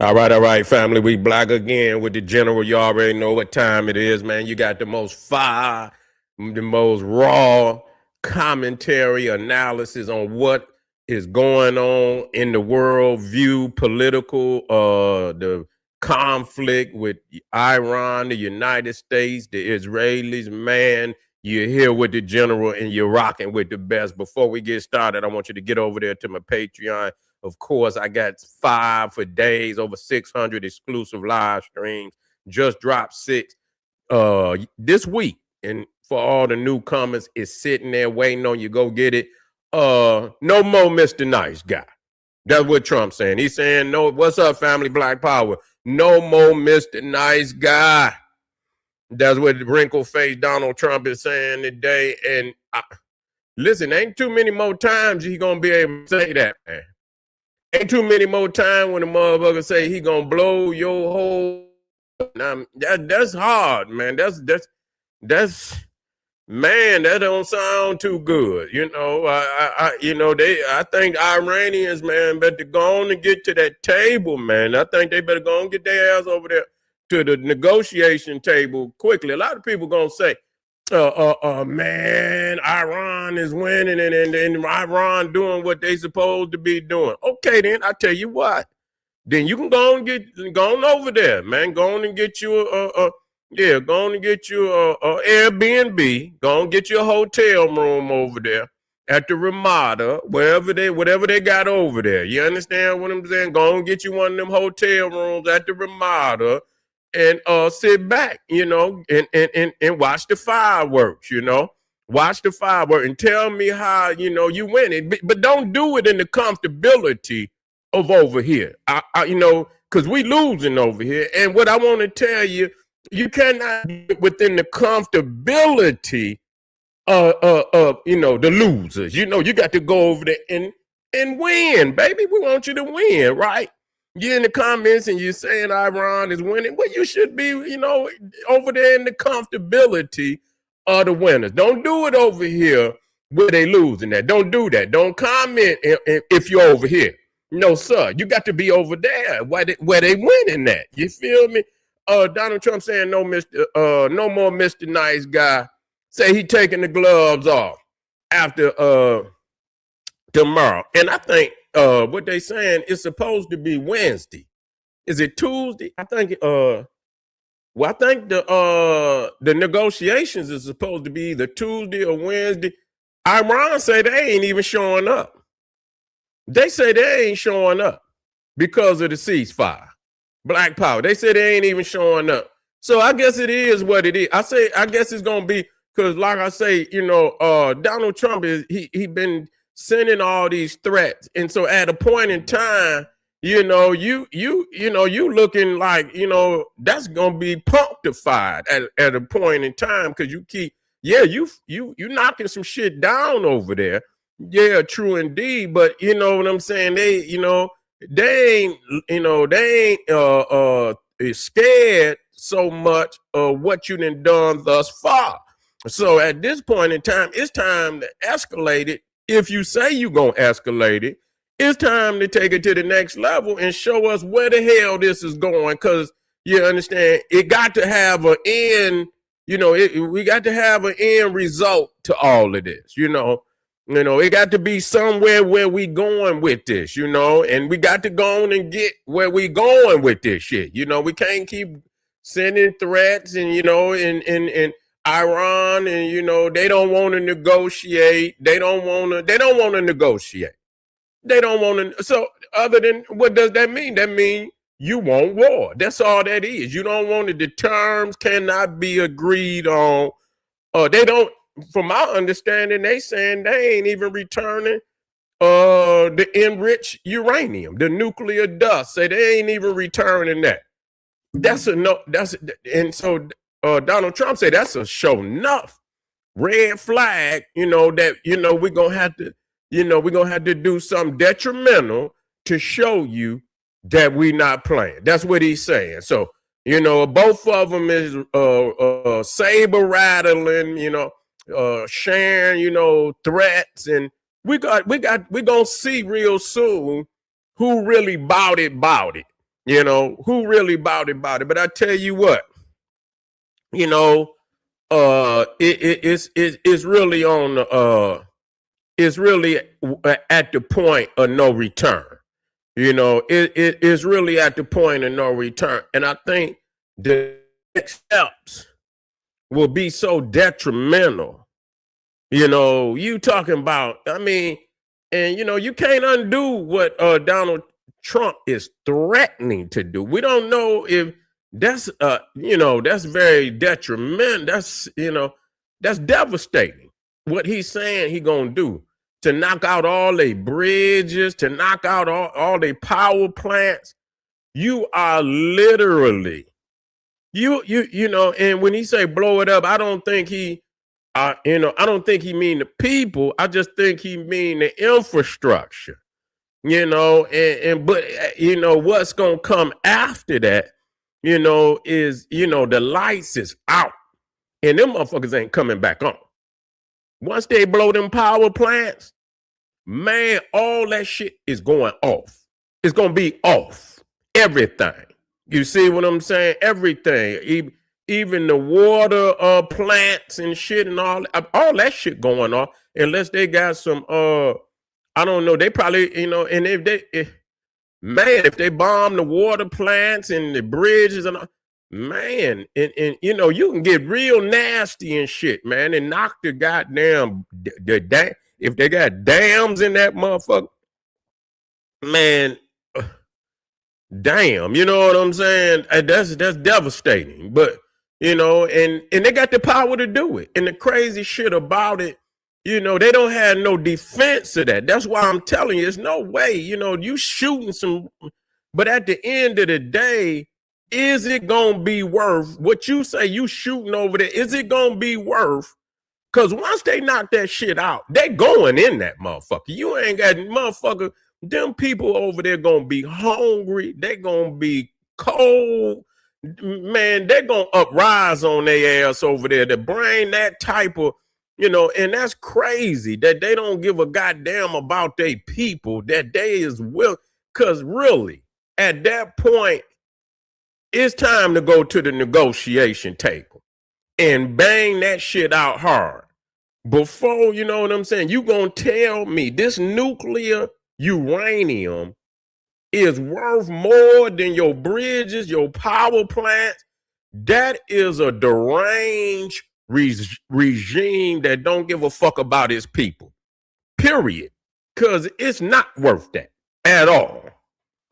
All right, family. We black again with the general. You already know what time it is, man. You got the most fire, the most raw commentary, analysis on what is going on in the world, view, political, the conflict with Iran, the United States, the Israelis, man. You're here with the general and you're rocking with the best. Before we get started, I want you to get over there to my Patreon. Of course, I got 5 for days, over 600 exclusive live streams. Just dropped 6 this week. And for all the newcomers, it's sitting there waiting on you. Go get it. No more Mr. Nice Guy. That's what Trump's saying. He's saying, no, what's up, family, Black Power? No more Mr. Nice Guy. That's what the wrinkle face Donald Trump is saying today. And listen, ain't too many more times he gonna be able to say that, man. Ain't too many more times when the motherfucker say he gonna blow your whole. Now, that's hard, man. That's man. That don't sound too good. You know, I think Iranians, man, better go on and get to that table, man. I think they better go on and get their ass over there to the negotiation table quickly. A lot of people gonna say, man, Iran is winning and Iran doing what they supposed to be doing. Okay, then I tell you what. Then you can go on over there, man. Go on and get you go on and get you a Airbnb. Go on and get you a hotel room over there at the Ramada, whatever they got over there. You understand what I'm saying? Go on and get you one of them hotel rooms at the Ramada. And sit back, you know, and watch the fireworks, you know. Watch the fireworks and tell me how, you know, you win it. But don't do it in the comfortability of over here. You know, because we losing over here. And what I want to tell you, you cannot do it within the comfortability you know, the losers. You know, you got to go over there and win, baby. We want you to win, right? You're in the comments and you're saying Iran is winning. Well, you should be, you know, over there in the comfortability of the winners. Don't do it over here where they losing that. Don't do that. Don't comment if you're over here. No, sir. You got to be over there where they winning that. You feel me? Donald Trump saying no more Mr. Nice Guy. Say he taking the gloves off after tomorrow. And I think what they saying is supposed to be Wednesday. Is it Tuesday? I think the negotiations is supposed to be either Tuesday or Wednesday. Iran say they ain't even showing up. They say they ain't showing up because of the ceasefire. Black Power. They say they ain't even showing up. So I guess it is what it is. I guess it's gonna be because, like I say, you know, Donald Trump is he been sending all these threats, and so at a point in time, you know, you looking like, you know, that's gonna be punctified at a point in time because you keep, you knocking some shit down over there. Yeah, true indeed, but you know what I'm saying? They ain't scared so much of what you done thus far. So at this point in time, it's time to escalate it. If you say you're going to escalate it, it's time to take it to the next level and show us where the hell this is going. Because you understand, it got to have an end, you know, we got to have an end result to all of this, you know. It got to be somewhere where we going with this, you know, and we got to go on and get where we going with this shit. You know, we can't keep sending threats and, you know, and Iran, and, you know, they don't want to negotiate. They don't want to negotiate. They don't want to. So other than, what does that mean? That means you want war. That's all that is. You don't want it. The terms cannot be agreed on. They don't. From my understanding, they saying they ain't even returning the enriched uranium, the nuclear dust. Say they ain't even returning that. That's a no. And so Donald Trump said that's a show enough red flag. You know that, you know, we're gonna have to do something detrimental to show you that we not playing. That's what he's saying. So, you know, both of them is saber rattling. You know. Sharing, you know, threats, and we gonna see real soon who really bought it. You know, who really about it? But I tell you what, you know, it's really on it's really at the point of no return. You know, it's really at the point of no return. And I think the next steps will be so detrimental. You know, you talking about, I mean, and you know, you can't undo what Donald Trump is threatening to do. We don't know if that's you know, that's very detrimental. That's, you know, that's devastating. What he's saying he gonna do to knock out all their bridges, to knock out all their power plants. You are literally you know, and when he say blow it up, I don't think he you know, I don't think he mean the people. I just think he mean the infrastructure. You know, and but you know what's gonna come after that, you know, is, you know, the lights is out and them motherfuckers ain't coming back on. Once they blow them power plants, man, all that shit is going off. It's gonna be off. Everything. You see what I'm saying? Everything. Even the water plants and shit and all that shit going on. Unless they got some I don't know, they probably, you know, and if they bomb the water plants and the bridges and all, man, and you know, you can get real nasty and shit, man, and knock the goddamn if they got dams in that motherfucker, man, damn, you know what I'm saying? That's devastating. But you know, and they got the power to do it. And the crazy shit about it, you know, they don't have no defense of that. That's why I'm telling you, there's no way, you know, you shooting some, but at the end of the day, is it gonna be worth what you say you shooting over there? Is it gonna be worth? Because once they knock that shit out, they going in that motherfucker. You ain't got motherfucker. Them people over there gonna be hungry. They gonna be cold. Man, they gonna uprise on their ass over there to bring that type of, you know, and that's crazy that they don't give a goddamn about their people, that they is will. Because really, at that point, it's time to go to the negotiation table and bang that shit out hard. Before, you know what I'm saying, you gonna tell me this nuclear uranium is worth more than your bridges, your power plants? That is a deranged regime that don't give a fuck about its people, period. Because it's not worth that at all.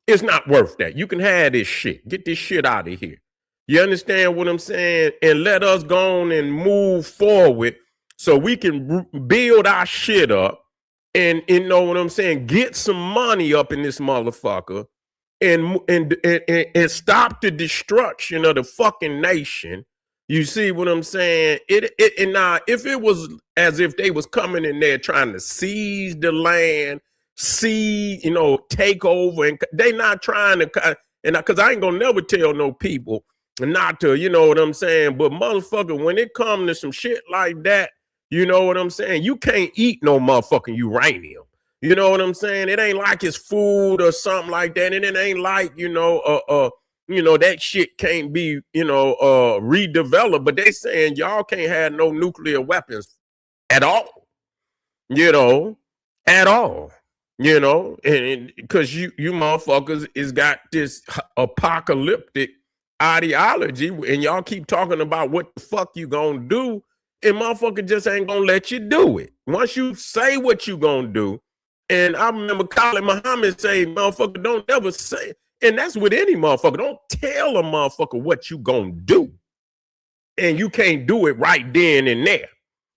It's not worth that. You can have this shit. Get this shit out of here. You understand what I'm saying? And let us go on and move forward so we can build our shit up and, you know what I'm saying, get some money up in this motherfucker and stop the destruction of the fucking nation. You see what I'm saying? And now if it was as if they was coming in there trying to seize the land, you know, take over, and they not trying to, and because I ain't gonna never tell no people not to, you know what I'm saying? But motherfucker, when it come to some shit like that, you know what I'm saying? You can't eat no motherfucking uranium. You know what I'm saying? It ain't like it's food or something like that, and it ain't like, you know, that shit can't be, you know, redeveloped. But they saying y'all can't have no nuclear weapons at all, you know, at all. You know, and because you motherfuckers is got this apocalyptic ideology, and y'all keep talking about what the fuck you gonna do, and motherfucker just ain't gonna let you do it. Once you say what you gonna do, and I remember Khalid Muhammad say, motherfucker, don't ever say, and that's with any motherfucker, don't tell a motherfucker what you gonna do, and you can't do it right then and there.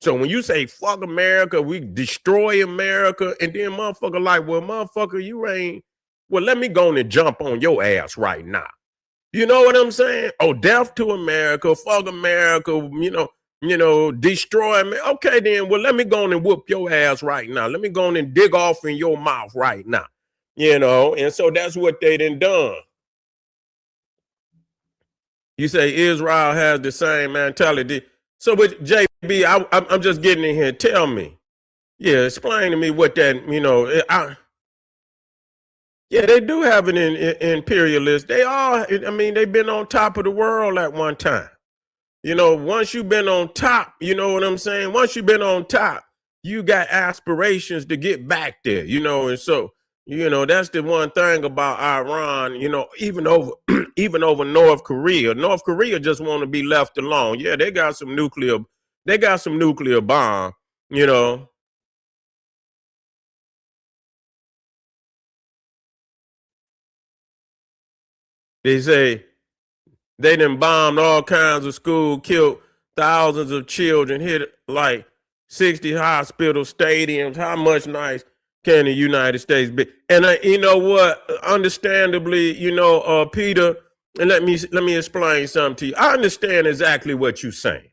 So when you say fuck America, we destroy America, and then motherfucker like, well, motherfucker, you ain't, well, let me go and jump on your ass right now. You know what I'm saying? Oh, death to America, fuck America, you know, destroy me. Okay, then, well, let me go and whoop your ass right now. Let me go and dig off in your mouth right now. You know, and so that's what they done. You say Israel has the same mentality. So with JB, I'm just getting in here. Tell me. Yeah, explain to me what that, you know, Yeah, they do have an imperialist. They are. I mean, they've been on top of the world at one time. You know, once you've been on top, you know what I'm saying? Once you've been on top, you got aspirations to get back there, you know, and so, you know, that's the one thing about Iran, you know, even over even over North Korea. North Korea just want to be left alone. Yeah, they got some nuclear bomb, you know. They say they done bombed all kinds of schools, killed thousands of children, hit like 60 hospital stadiums. How much nice can the United States be? And you know what? Understandably, you know, Peter, and let me explain something to you. I understand exactly what you're saying,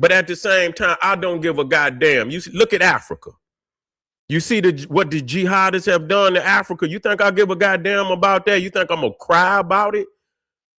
but at the same time, I don't give a goddamn. You see, look at Africa. You see what the jihadists have done to Africa. You think I give a goddamn about that? You think I'm gonna cry about it?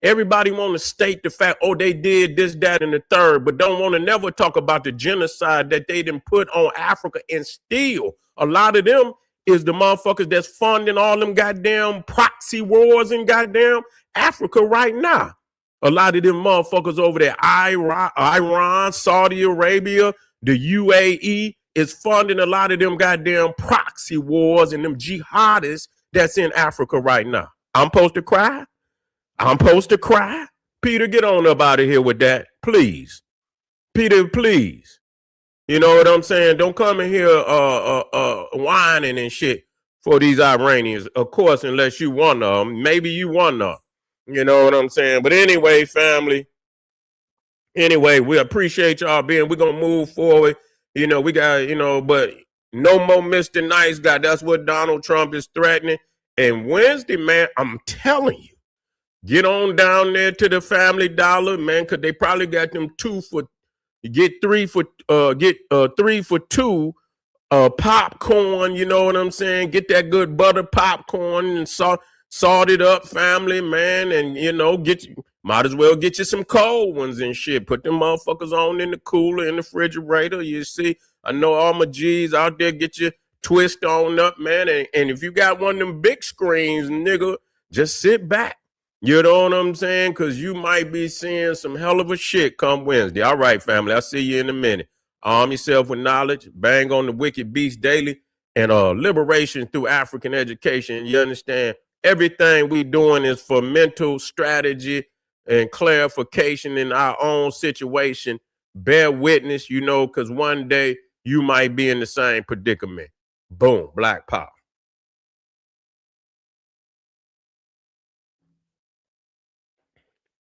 Everybody want to state the fact, oh, they did this, that, and the third, but don't want to never talk about the genocide that they didn't put on Africa. And still, a lot of them is the motherfuckers that's funding all them goddamn proxy wars in goddamn Africa right now. A lot of them motherfuckers over there, Iran, Saudi Arabia, the UAE is funding a lot of them goddamn proxy wars and them jihadists that's in Africa right now. I'm supposed to cry? I'm supposed to cry? Peter, get on up out of here with that, please. Peter, please. You know what I'm saying? Don't come in here whining and shit for these Iranians. Of course, unless you one of them. Maybe you one of them. You know what I'm saying? But anyway, family. Anyway, we appreciate y'all being. We're gonna move forward. You know, we got, you know, but no more Mr. Nice Guy. That's what Donald Trump is threatening. And Wednesday, man, I'm telling you. Get on down there to the Family Dollar, man, because they probably got them get three for two popcorn, you know what I'm saying? Get that good butter popcorn and salt it up, family, man, and you know, might as well get you some cold ones and shit. Put them motherfuckers on in the cooler, in the refrigerator. You see, I know all my G's out there, get you twist on up, man. And if you got one of them big screens, nigga, just sit back. You know what I'm saying? Because you might be seeing some hell of a shit come Wednesday. All right, family. I'll see you in a minute. Arm yourself with knowledge. Bang on the Wicked Beast Daily. And liberation through African education. You understand? Everything we doing is for mental strategy and clarification in our own situation. Bear witness, you know, because one day you might be in the same predicament. Boom. Black power.